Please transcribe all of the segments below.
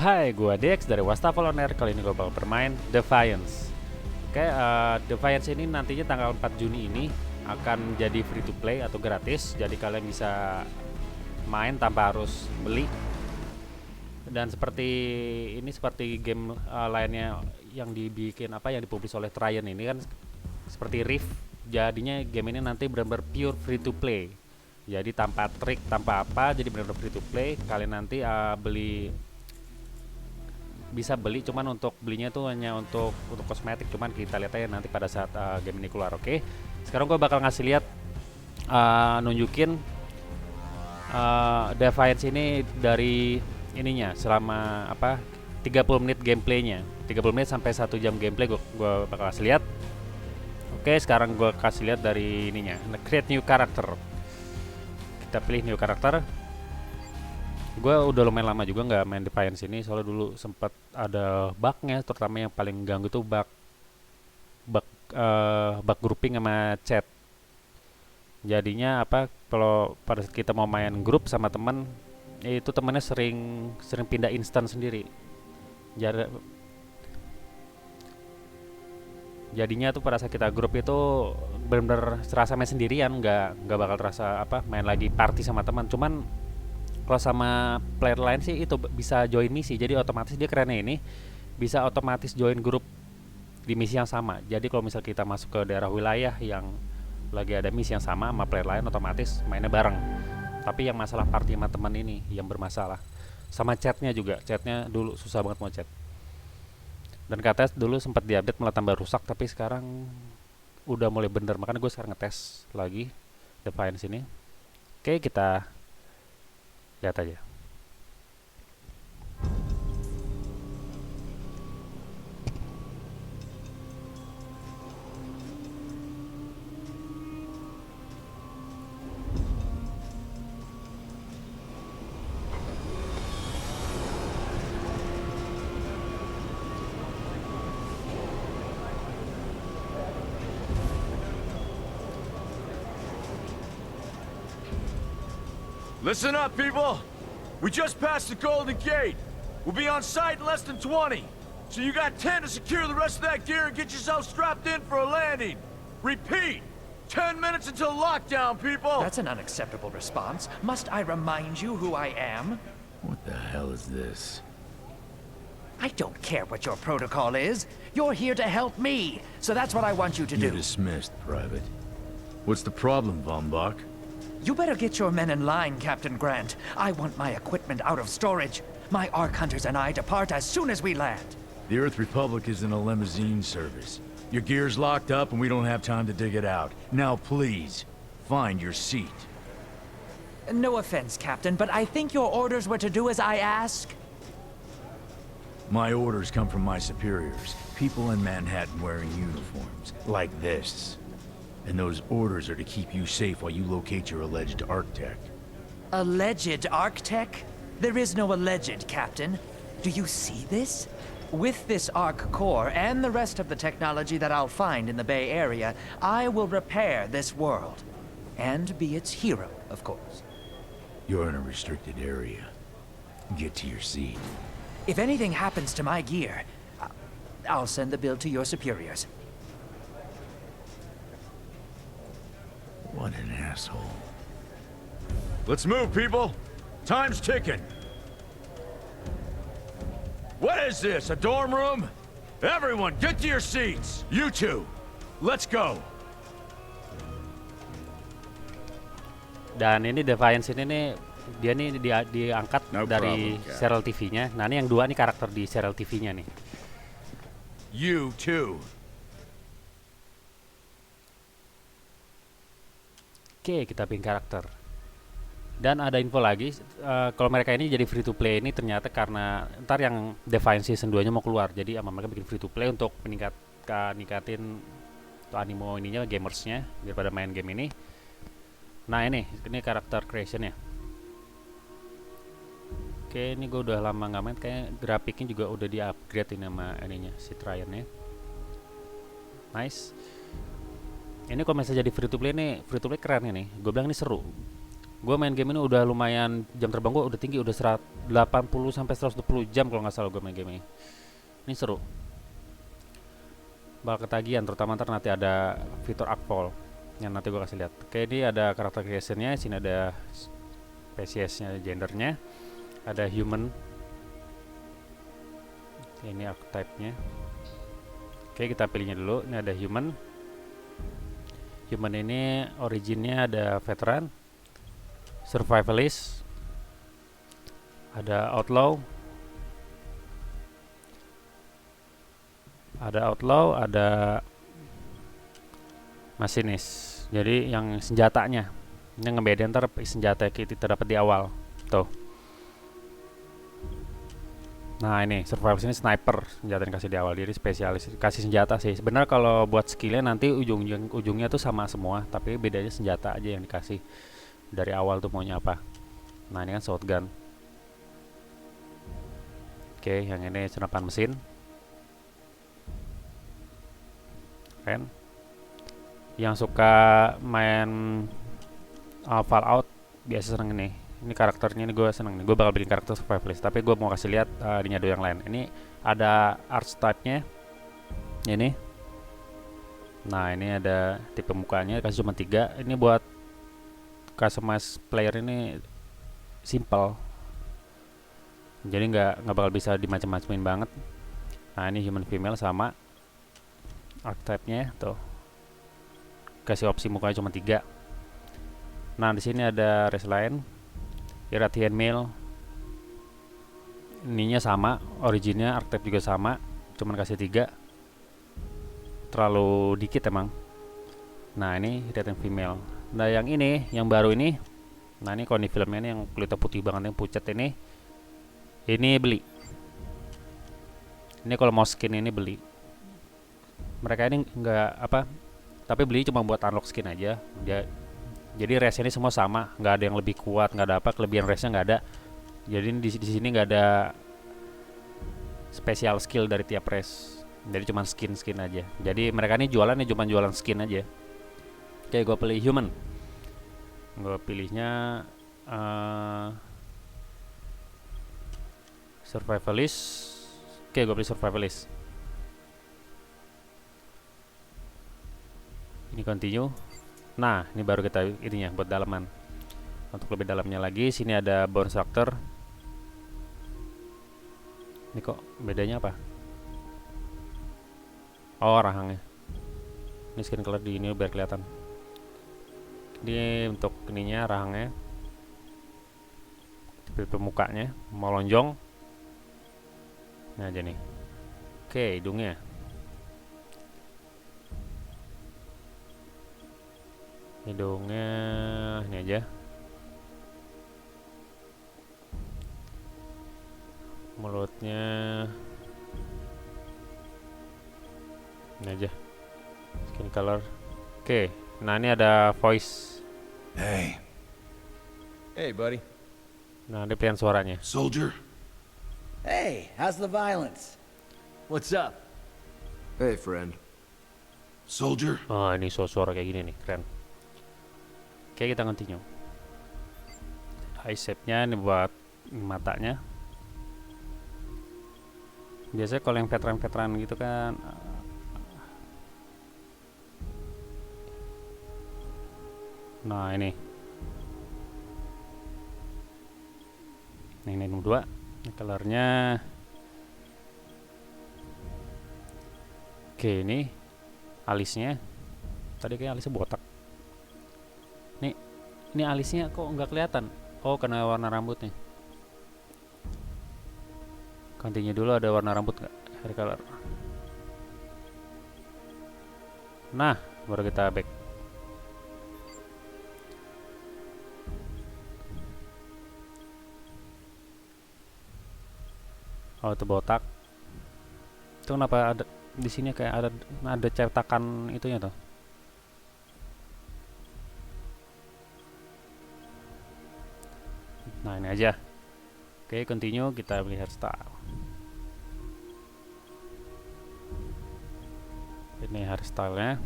Hai, gua Dex dari WastafelOnair. Kali ini gua bakal bermain Defiance. Oke, Defiance ini nantinya tanggal 4 Juni ini akan jadi free to play atau gratis. Jadi kalian bisa main tanpa harus beli. Dan seperti game lainnya yang yang dipublish oleh Trion ini kan seperti Rift. Jadinya game ini nanti benar-benar pure free to play. Jadi tanpa trik, tanpa apa, jadi benar-benar free to play. Kalian nanti bisa beli, cuman untuk belinya itu hanya untuk kosmetik, cuman kita lihat aja nanti pada saat game ini keluar. Oke, sekarang gue bakal ngasih lihat nunjukin Defiance ini dari ininya selama 30 menit gameplaynya, 30 menit sampai 1 jam gameplay gue bakal kasih lihat. Oke, sekarang gue kasih lihat dari ininya, create new character. Kita pilih new character. Gue udah lumayan lama juga nggak main Defiance ini, soalnya dulu sempat ada bugnya, terutama yang paling ganggu tuh bug grouping sama chat. Jadinya kalau pada saat kita mau main grup sama teman, itu temannya sering pindah instan sendiri. Jadinya tuh pada saat kita grup itu benar-benar serasa main sendirian, nggak bakal terasa main lagi party sama teman. Cuman kalau sama player lain sih itu bisa join misi, jadi otomatis dia kerennya ini bisa otomatis join grup di misi yang sama. Jadi kalau misal kita masuk ke daerah wilayah yang lagi ada misi yang sama player lain, otomatis mainnya bareng. Tapi yang masalah party sama teman ini yang bermasalah. Sama chatnya juga, chatnya dulu susah banget mau chat. Dan katanya dulu sempat diupdate malah tambah rusak, tapi sekarang udah mulai bener. Makanya gue sekarang ngetes lagi Defiance ini. Oke, kita lihat aja. Listen up, people! We just passed the Golden Gate. We'll be on site in less than 20. So you got 10 to secure the rest of that gear and get yourself strapped in for a landing. Repeat! 10 minutes until lockdown, people! That's an unacceptable response. Must I remind you who I am? What the hell is this? I don't care what your protocol is. You're here to help me. So that's what I want you to You're do. dismissed, Private. What's the problem, Von Bach? You better get your men in line, Captain Grant. I want my equipment out of storage. My Ark Hunters and I depart as soon as we land. The Earth Republic is in a limousine service. Your gear's locked up and we don't have time to dig it out. Now please, find your seat. No offense, Captain, but I think your orders were to do as I ask. My orders come from my superiors. People in Manhattan wearing uniforms, like this. And those orders are to keep you safe while you locate your alleged Arctech. Alleged Arctech? There is no alleged, Captain. Do you see this? With this Arc core and the rest of the technology that I'll find in the Bay Area, I will repair this world. And be its hero, of course. You're in a restricted area. Get to your seat. If anything happens to my gear, I'll send the bill to your superiors. What an asshole. Let's move, people! Time's ticking! What is this, a dorm room? Everyone, get to your seats! You two, let's go! Dan ini Defiance ini nih, dia nih diangkat dari serial TV-nya. Nah, ini yang dua nih karakter di serial TV-nya nih. You too. Oke, kita pilih karakter. Dan ada info lagi, kalau mereka ini jadi free to play ini ternyata karena ntar yang Defiance Season 2 nya mau keluar. Jadi mereka bikin free to play untuk ningkatin tuh animo ininya, gamersnya, biar pada main game ini. Nah, ini karakter creation-nya. Oke, ini gue udah lama nggak main, kayak grafiknya juga udah di-upgrade ini sama ininya, si Trion-nya. Nice. Ini kalau misalnya jadi free to play nih, free to play keren ini. Gue bilang ini seru. Gue main game ini udah lumayan, jam terbang gue udah tinggi, udah 80 sampai 120 jam kalau nggak salah gue main game ini. Ini seru. Bakal ketagihan, terutama ntar nanti ada fitur Akpol yang nanti gue kasih lihat. Oke, ini ada karakter creation-nya, sini ada spesiesnya, gendernya, ada human. Ini archetype-nya. Oke, kita pilihnya dulu. Ini ada human. Human ini originnya ada veteran, survivalist, ada outlaw, ada masinis. Jadi yang senjatanya ini ngebedain ntar senjata kita dapat di awal tuh. Nah ini survivalist ini sniper, senjata yang kasih di awal. Jadi spesialis kasih senjata sih. Sebenarnya kalau buat skillnya nanti ujungnya tuh sama semua, tapi bedanya senjata aja yang dikasih dari awal tuh maunya apa. Nah ini kan shotgun. Oke, yang ini senapan mesin. Keren. Yang suka main Fallout biasa seneng ini. Ini karakternya ini gue seneng nih. Gue bakal bikin karakter survivalist, tapi gue mau kasih lihat di nyado yang lain. Ini ada art type-nya. Ini. Nah, ini ada tipe mukanya kasih cuma 3. Ini buat customize player ini simple. Jadi nggak bakal bisa dimacam-macamin banget. Nah, ini human female sama archetype-nya tuh. Kasih opsi mukanya cuma 3. Nah, di sini ada race lain. Irradiant male. Ininya sama, originnya archetype juga sama, cuman kasih 3. Terlalu dikit emang. Nah, ini irradiant female. Nah, yang ini, yang baru ini. Nah, ini kalau di filmnya ini yang kulitnya putih banget, yang pucat ini. Ini beli. Ini kalau mau skin ini beli. Mereka ini enggak apa, tapi beli cuma buat unlock skin aja. Jadi race ini semua sama, nggak ada yang lebih kuat, nggak ada apa, kelebihan race-nya nggak ada. Jadi di sini nggak ada spesial skill dari tiap race. Jadi cuma skin aja. Jadi mereka ini jualannya cuma jualan skin aja. Oke, gue pilih human. Gue pilihnya survivalist. Oke, gue pilih survivalist. Ini continue. Nah, ini baru kita ininya buat dalaman. Untuk lebih dalamnya lagi, sini ada bone structure. Ini kok bedanya apa? Oh, rahangnya. Ini skin color di ini biar kelihatan. Ini untuk ininya rahangnya. Tipe mukanya mau lonjong. Nah, aja nih. Oke, hidungnya. Hidungnya ini aja. Mulutnya ini aja. Skin color. Oke, nah ini ada voice. Hey, Hey, buddy. Nah, ini pilihan suaranya. soldier. Hey, how's the violence? What's up? Hey, friend. Soldier. Oh, ini suara kayak gini nih, keren. Oke, kita continue. Eye shape-nya ini buat matanya. Biasanya kalau yang veteran-veteran gitu kan nah ini nomor 2. Ini colornya. Oke, ini alisnya. Tadi kayak alisnya botak. Ini alisnya kok nggak kelihatan. Oh, karena warna rambutnya. Gantinya dulu, ada warna rambut nggak? Hair color. Nah, baru kita back. Oh, itu botak. Itu kenapa ada di sini kayak ada cetakan itunya tuh? Nah, ini aja. Oke, continue, kita beli hairstyle. Ini hairstyle-nya.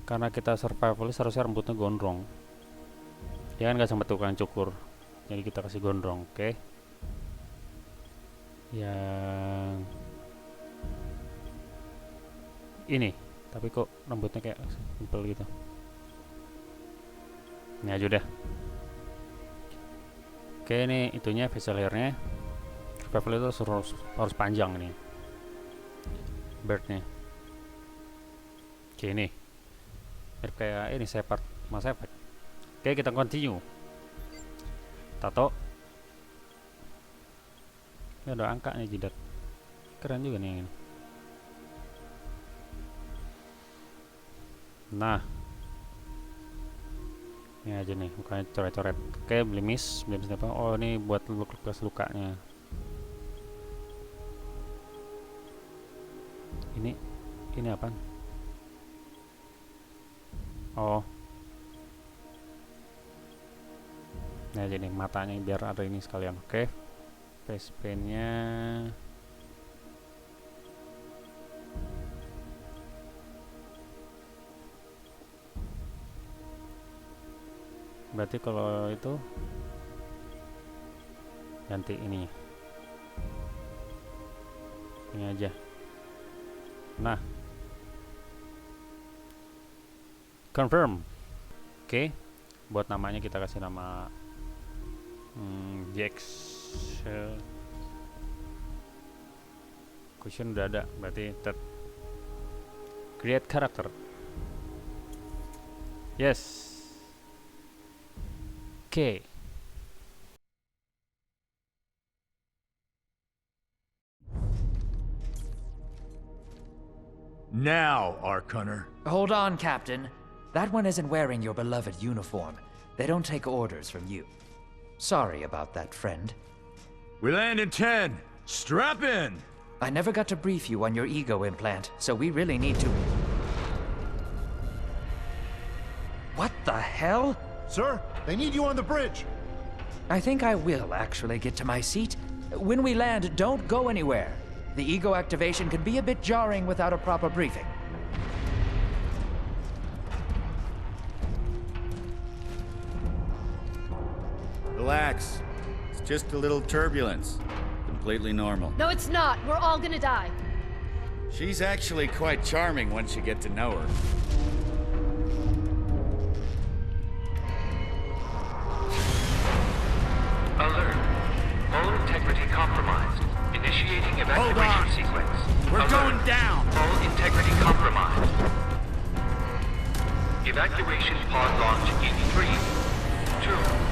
Karena kita survivalist harusnya rambutnya gondrong. Ya kan nggak sama tukang cukur. Jadi kita kasih gondrong, oke? Yang ini, tapi kok rambutnya kayak simpel gitu. Ini aja udah. Oke, ini itunya facial hairnya. Survival itu harus panjang nih. Birdnya. Oke, ini mirip kayak ini Shepard, Mas Shepard. Oke, kita continue. Tato. Ini ada angkanya jidat. Keren juga nih yang ini. Nah, ini aja nih, mukanya coret-coret. Oke, belimis apa? Oh, ini buat lukas lukanya. Ini apa? Oh, nah jadi matanya biar ada ini sekalian. Oke, face paintnya berarti kalau itu ganti ini aja. Nah, confirm. Oke, buat namanya kita kasih nama Jax. Cushion udah ada, berarti create character. Yes. Oke. Now, Arkunner. Hold on, Captain. That one isn't wearing your beloved uniform. They don't take orders from you. Sorry about that, friend. We land in 10. Strap in. I never got to brief you on your ego implant, so we really need to... What the hell? Sir, they need you on the bridge. I think I will actually get to my seat. When we land, don't go anywhere. The ego activation can be a bit jarring without a proper briefing. Relax. It's just a little turbulence. Completely normal. No, it's not. We're all gonna die. She's actually quite charming once you get to know her. Alert. All integrity compromised. Initiating Hold evacuation on. sequence. We're Alert. going down. All integrity compromised. Evacuation pod launch in 3, 2.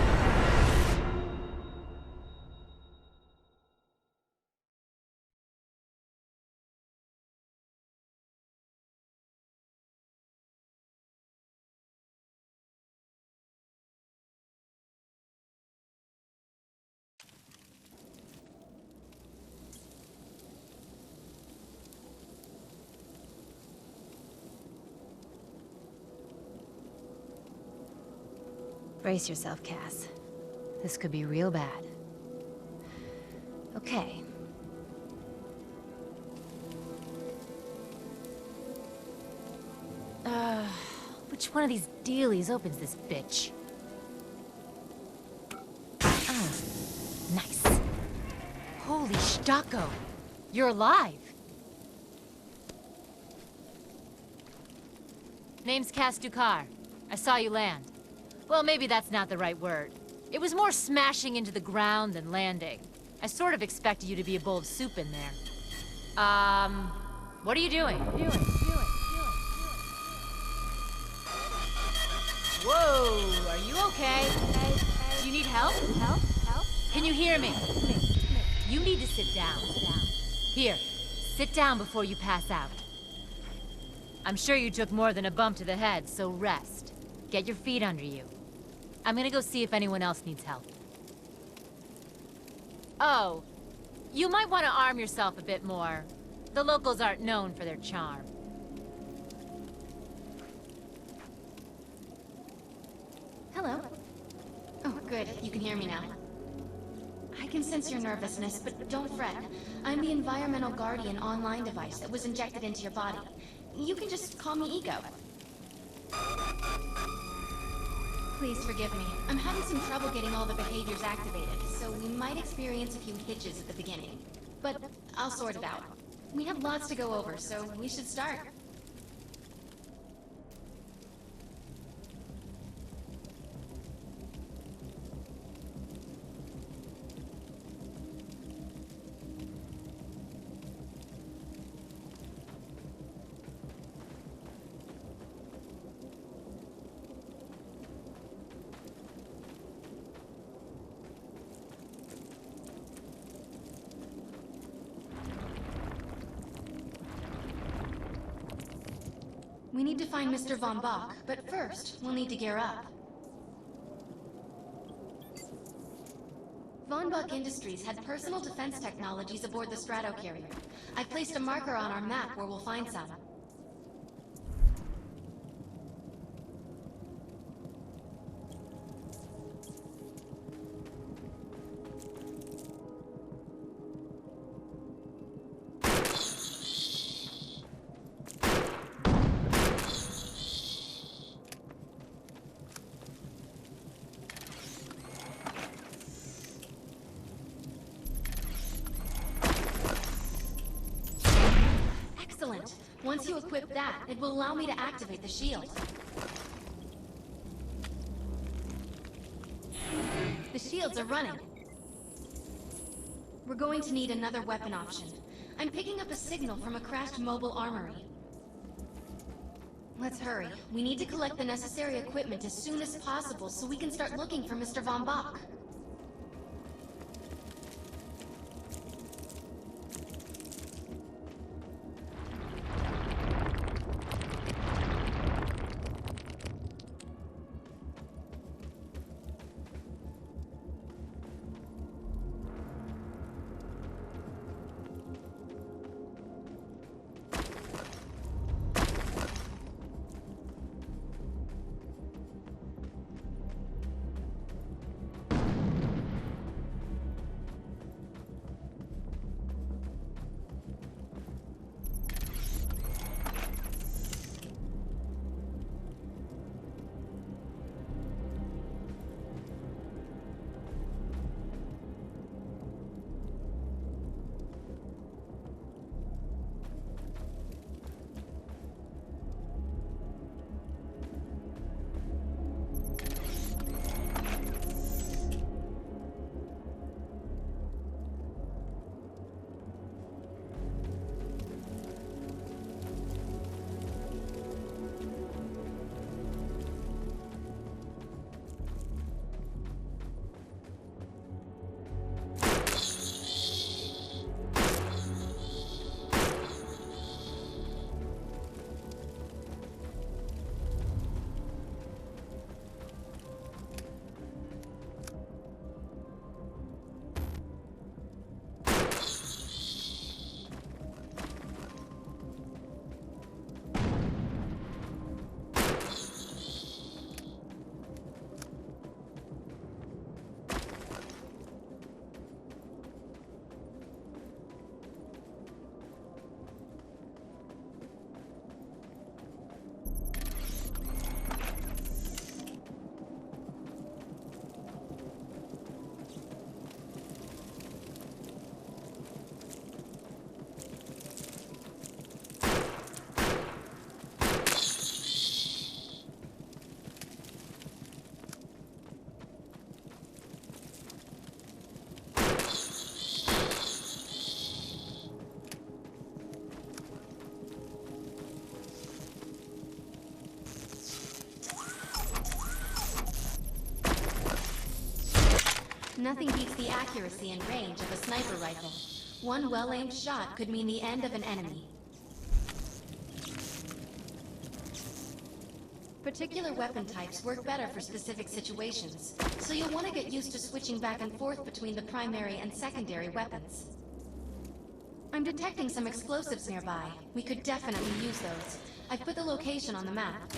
Brace yourself, Cass. This could be real bad. Okay. Which one of these dealies opens this bitch? Ah, nice. Holy Stocko! You're alive! Name's Cass Dukar. I saw you land. Well, maybe that's not the right word. It was more smashing into the ground than landing. I sort of expected you to be a bowl of soup in there. What are you doing? Whoa, are you okay? You need help? Help? Can you hear me? You need to sit down. Here, sit down before you pass out. I'm sure you took more than a bump to the head, so rest. Get your feet under you. I'm gonna go see if anyone else needs help. Oh, you might want to arm yourself a bit more. The locals aren't known for their charm. Hello. Oh, good. You can hear me now. I can sense your nervousness, but don't fret. I'm the Environmental Guardian online device that was injected into your body. You can just call me Ego. Please forgive me. I'm having some trouble getting all the behaviors activated, so we might experience a few hitches at the beginning. But I'll sort it out. We have lots to go over, so we should start. We need to find Mr. Von Bach, but first, we'll need to gear up. Von Bach Industries had personal defense technologies aboard the Stratocarrier. I've placed a marker on our map where we'll find some. Excellent. Once you equip that, it will allow me to activate the shield. The shields are running. We're going to need another weapon option. I'm picking up a signal from a crashed mobile armory. Let's hurry. We need to collect the necessary equipment as soon as possible so we can start looking for Mr. Von Bach. Nothing beats the accuracy and range of a sniper rifle. One well-aimed shot could mean the end of an enemy. Particular weapon types work better for specific situations, so you'll want to get used to switching back and forth between the primary and secondary weapons. I'm detecting some explosives nearby. We could definitely use those. I've put the location on the map.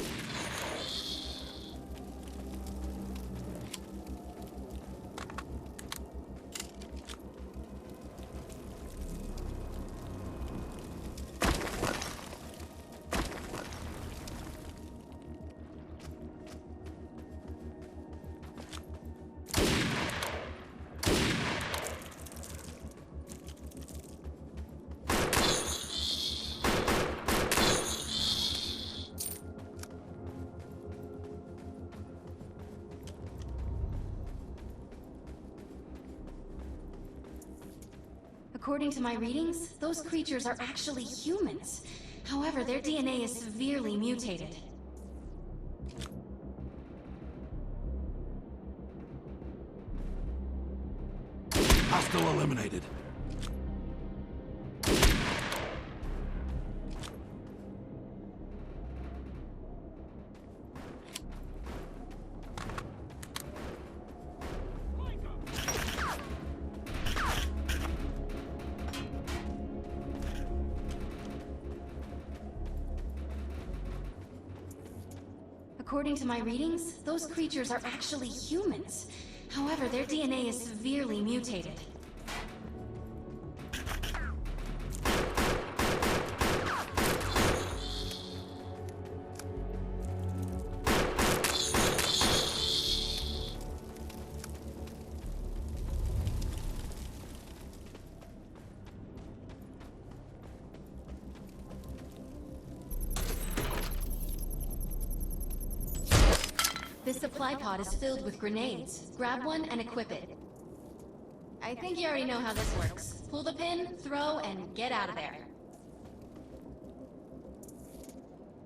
According to my readings, those creatures are actually humans. However, their DNA is severely mutated. Hostile eliminated. According to my readings, those creatures are actually humans. However, their DNA is severely mutated. This supply pod is filled with grenades. Grab one and equip it. I think you already know how this works. Pull the pin, throw, and get out of there.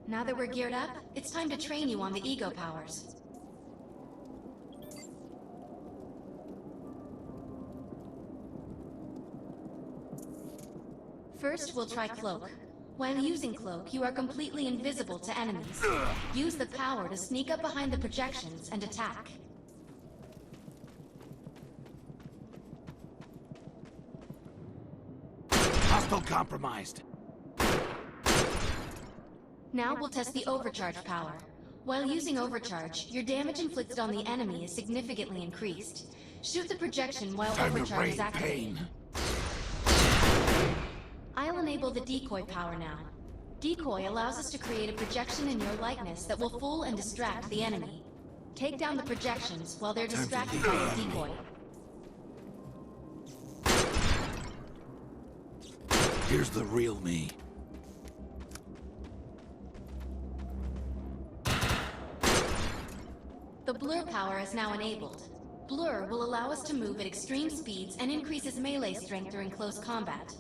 Now that we're geared up, it's time to train you on the ego powers. First, we'll try Cloak. While using Cloak, you are completely invisible to enemies. Use the power to sneak up behind the projections and attack. Hostile compromised. Now we'll test the overcharge power. While using overcharge, your damage inflicted on the enemy is significantly increased. Shoot the projection while Time to overcharge is rain activated. pain. I'll enable the decoy power now. Decoy allows us to create a projection in your likeness that will fool and distract the enemy. Take down the projections while they're distracted by the decoy. Here's the real me. The blur power is now enabled. Blur will allow us to move at extreme speeds and increases melee strength during close combat.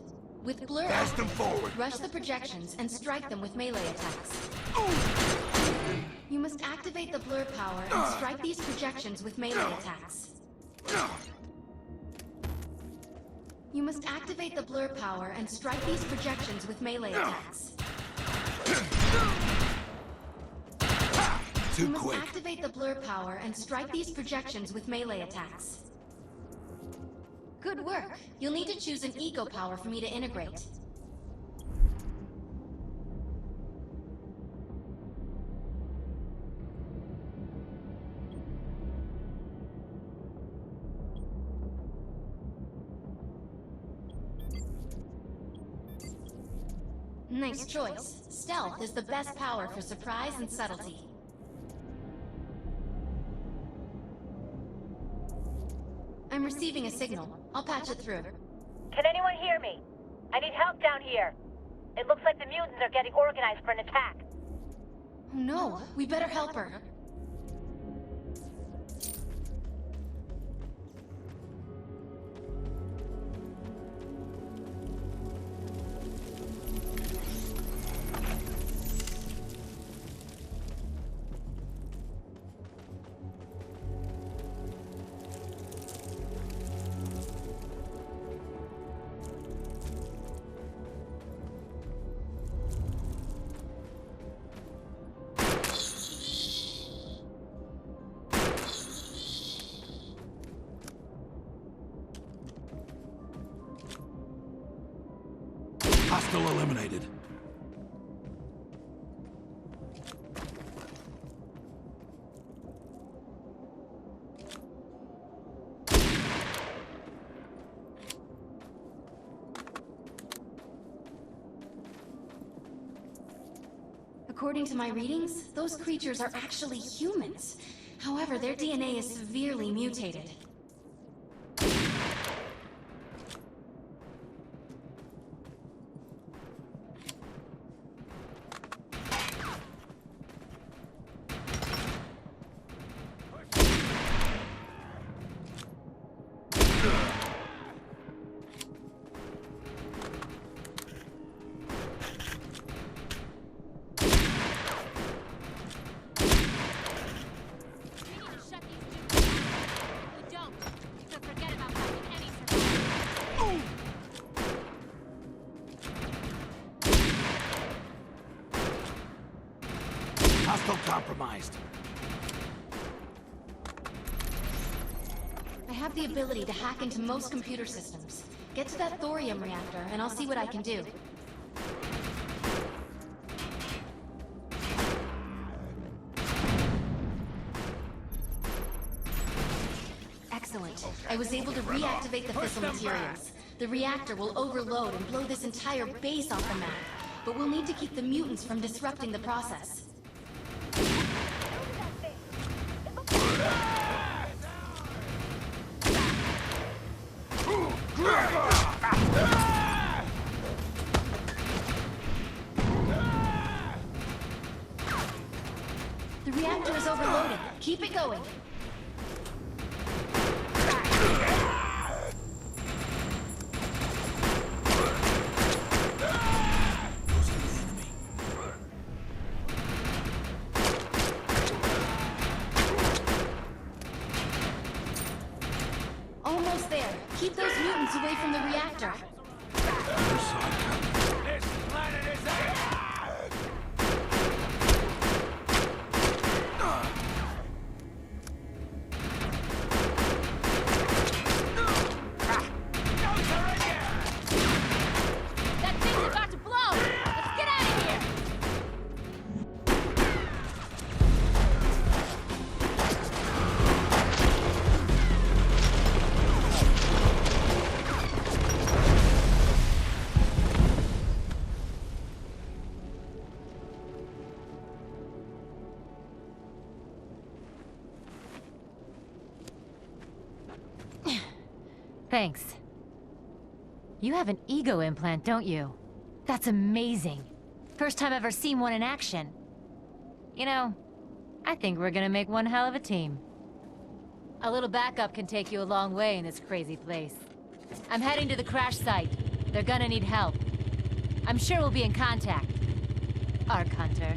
With Blur Cast them activated, forward. rush the projections and strike them with melee attacks. You must activate the Blur power and strike these projections with melee attacks. You must activate the Blur power and strike these projections with melee attacks. Too You must quick. activate the Blur power and strike these projections with melee attacks. Good work. You'll need to choose an ego power for me to integrate. Nice choice. Stealth is the best power for surprise and subtlety. I'm receiving a signal. I'll patch it through. Can anyone hear me? I need help down here. It looks like the mutants are getting organized for an attack. Oh no, we better help her. Hostile eliminated. According to my readings, those creatures are actually humans. However, their DNA is severely mutated. Hostile compromised. I have the ability to hack into most computer systems. Get to that thorium reactor, and I'll see what I can do. Excellent. I was able to reactivate the fissile materials. The reactor will overload and blow this entire base off the map. But we'll need to keep the mutants from disrupting the process. The reactor is overloaded. Keep it going. Almost there. Keep those mutants away from the reactor. This planet is That thing's about to blow! Let's get out of here! Thanks. You have an ego implant, don't you? That's amazing. First time I've ever seen one in action. You know, I think we're gonna make one hell of a team. A little backup can take you a long way in this crazy place. I'm heading to the crash site. They're gonna need help. I'm sure we'll be in contact. Arc Hunter.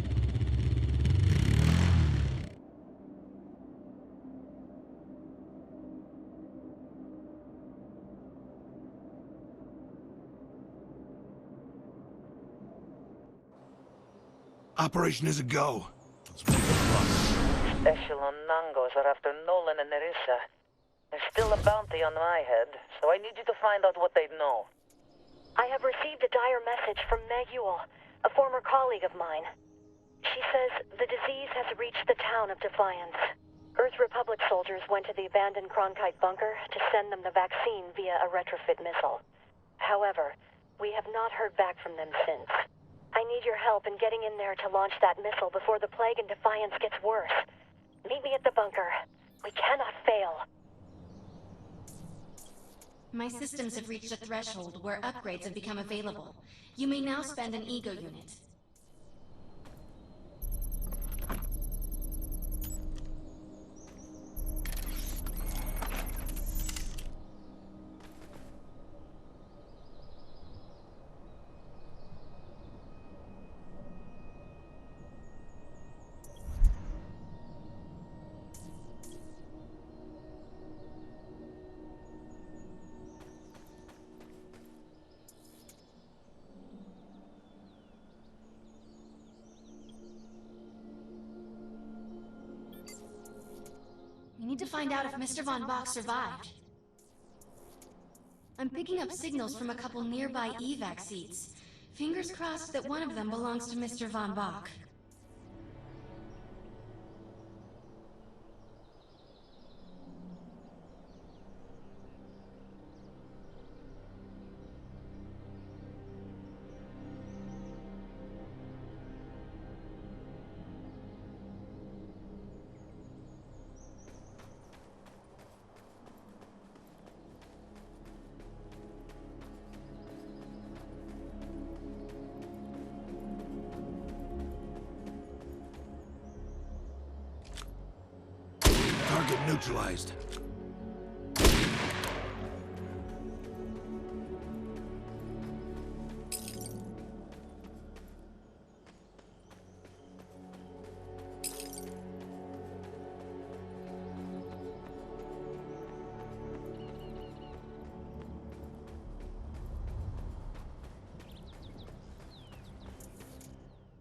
Operation is a go. Special Onangos are after Nolan and Nerissa. There's still a bounty on my head, so I need you to find out what they know. I have received a dire message from Meg Ewell, a former colleague of mine. She says the disease has reached the town of Defiance. Earth Republic soldiers went to the abandoned Cronkite bunker to send them the vaccine via a retrofit missile. However, we have not heard back from them since. I need your help in getting in there to launch that missile before the plague in Defiance gets worse. Meet me at the bunker. We cannot fail. My systems have reached a threshold where upgrades have become available. You may now spend an ego unit. We need to find out if Mr. Von Bach survived. I'm picking up signals from a couple nearby evac seats. Fingers crossed that one of them belongs to Mr. Von Bach. Target neutralized.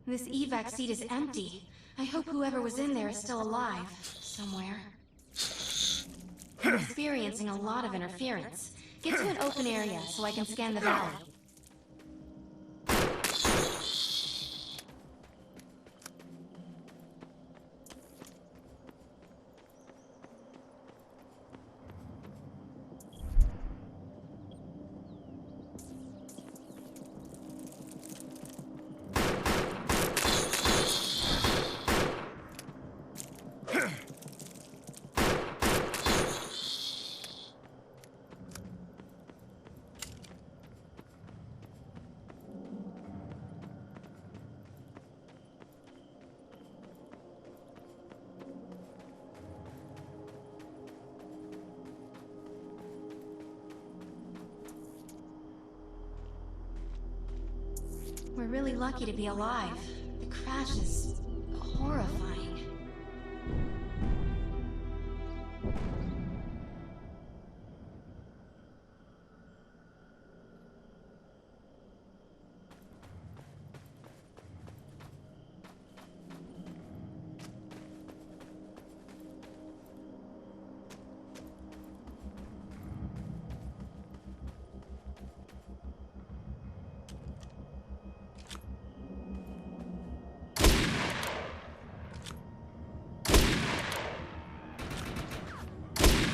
This evac seat is empty. I hope whoever was in there is still alive, somewhere. I'm experiencing a lot of interference. Get to an open area so I can scan the valley. We're really lucky to be alive. The crash is horrifying.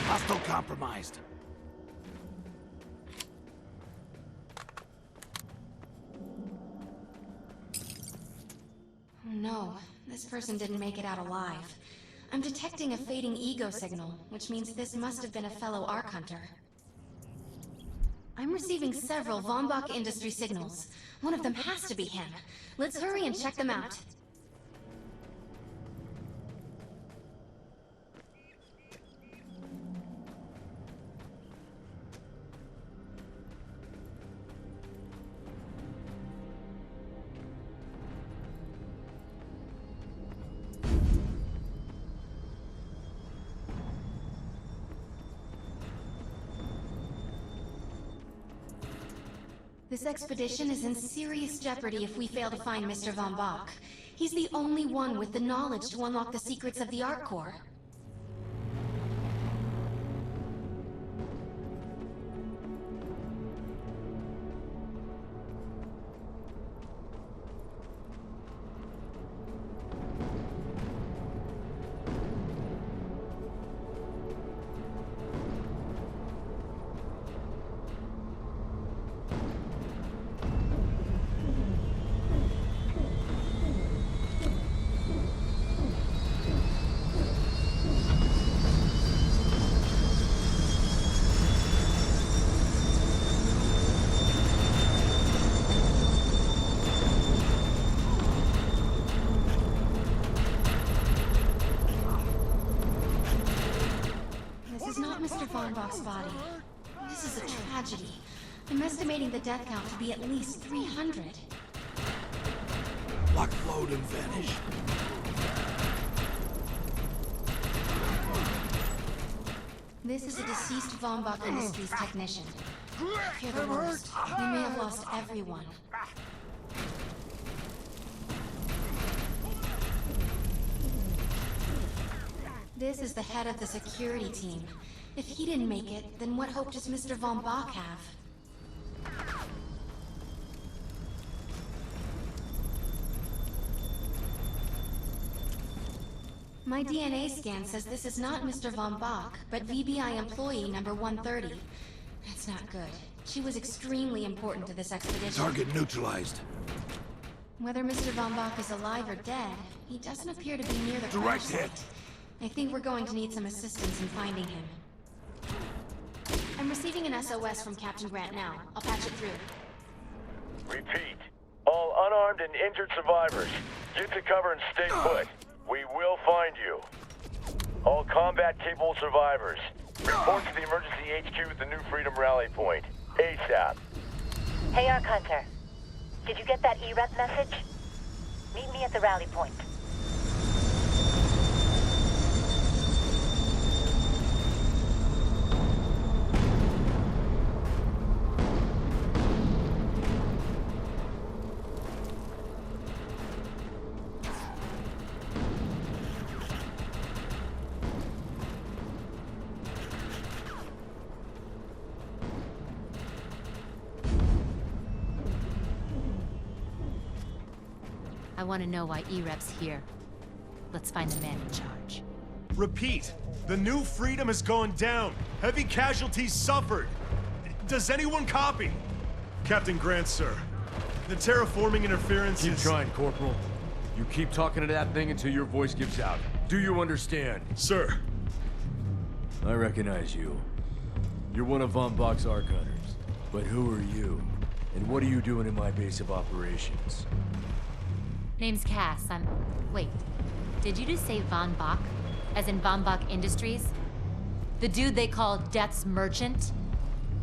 Hostile compromised. Oh no, this person didn't make it out alive. I'm detecting a fading ego signal, which means this must have been a fellow Ark Hunter. I'm receiving several Von Bach Industry signals. One of them has to be him. Let's hurry and check them out. This expedition is in serious jeopardy if we fail to find Mr. Von Bach. He's the only one with the knowledge to unlock the secrets of the Ark Core. Mr. Von Bach's body. This is a tragedy. I'm estimating the death count to be at least 300. Lock, load, and vanish. This is a deceased Von Bach Industries technician. Fear the worst. We may have lost everyone. This is the head of the security team. If he didn't make it, then what hope does Mr. Von Bach have? My DNA scan says this is not Mr. Von Bach, but VBI employee number 130. That's not good. She was extremely important to this expedition. Target neutralized. Whether Mr. Von Bach is alive or dead, he doesn't appear to be near the Direct crash hit. site. I think we're going to need some assistance in finding him. I'm receiving an SOS from Captain Grant now. I'll patch it through. Repeat. All unarmed and injured survivors, get to cover and stay put. We will find you. All combat-capable survivors, report to the emergency HQ at the New Freedom Rally Point. ASAP. Hey, Ark Hunter. Did you get that EREP message? Meet me at the rally point. I want to know why E-Rep's here. Let's find the man in charge. Repeat. The new freedom is going down. Heavy casualties suffered. Does anyone copy? Captain Grant, sir. The terraforming interference Keep is... trying, Corporal. You keep talking to that thing until your voice gives out. Do you understand? Sir. I recognize you. You're one of Von Bach's Ark Hunters. But who are you? And what are you doing in my base of operations? Name's Cass. Wait. Did you just say Von Bach? As in Von Bach Industries? The dude they call Death's Merchant?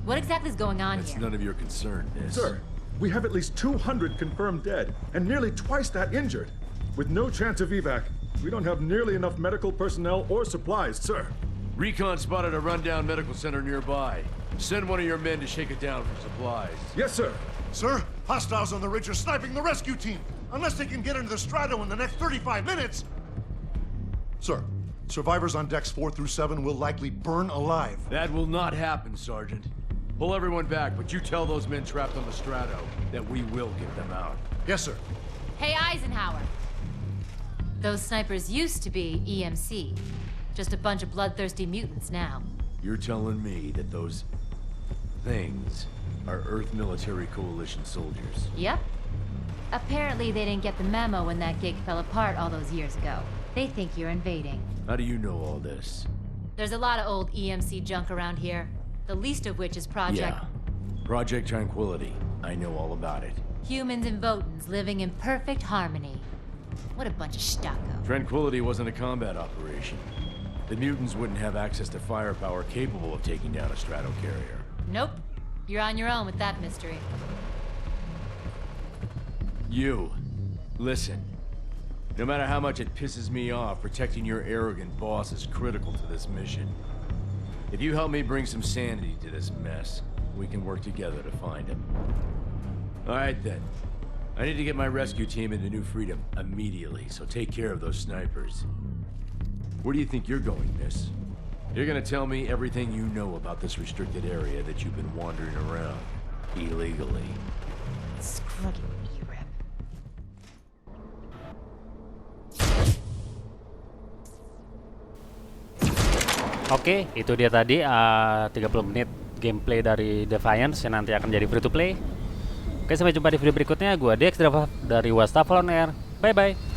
What exactly is going on That's here? none of your concern, Miss. Sir, we have at least 200 confirmed dead, and nearly twice that injured. With no chance of evac, we don't have nearly enough medical personnel or supplies, sir. Recon spotted a rundown medical center nearby. Send one of your men to shake it down for supplies. Yes, sir. Sir, hostiles on the ridge are sniping the rescue team. Unless they can get into the Strato in the next 35 minutes. Sir, survivors on decks 4 through 7 will likely burn alive. That will not happen, Sergeant. Pull everyone back, but you tell those men trapped on the Strato that we will get them out. Yes, sir. Hey, Eisenhower. Those snipers used to be EMC. Just a bunch of bloodthirsty mutants now. You're telling me that those things are Earth Military Coalition soldiers? Yep. Apparently they didn't get the memo when that gig fell apart all those years ago. They think you're invading. How do you know all this? There's a lot of old EMC junk around here. The least of which is Project... Yeah. Project Tranquility. I know all about it. Humans and Votans living in perfect harmony. What a bunch of stucco. Tranquility wasn't a combat operation. The mutants wouldn't have access to firepower capable of taking down a strato carrier. Nope. You're on your own with that mystery. You. Listen. No matter how much it pisses me off, protecting your arrogant boss is critical to this mission. If you help me bring some sanity to this mess, we can work together to find him. All right, then. I need to get my rescue team into New Freedom immediately, so take care of those snipers. Where do you think you're going, miss? You're gonna tell me everything you know about this restricted area that you've been wandering around illegally. Screw you, E-Rep. Oke, itu dia tadi 30 menit gameplay dari Defiance yang nanti akan jadi free to play. Oke, sampai jumpa di video berikutnya. Gua Dex dari WastafelOnair. Bye bye.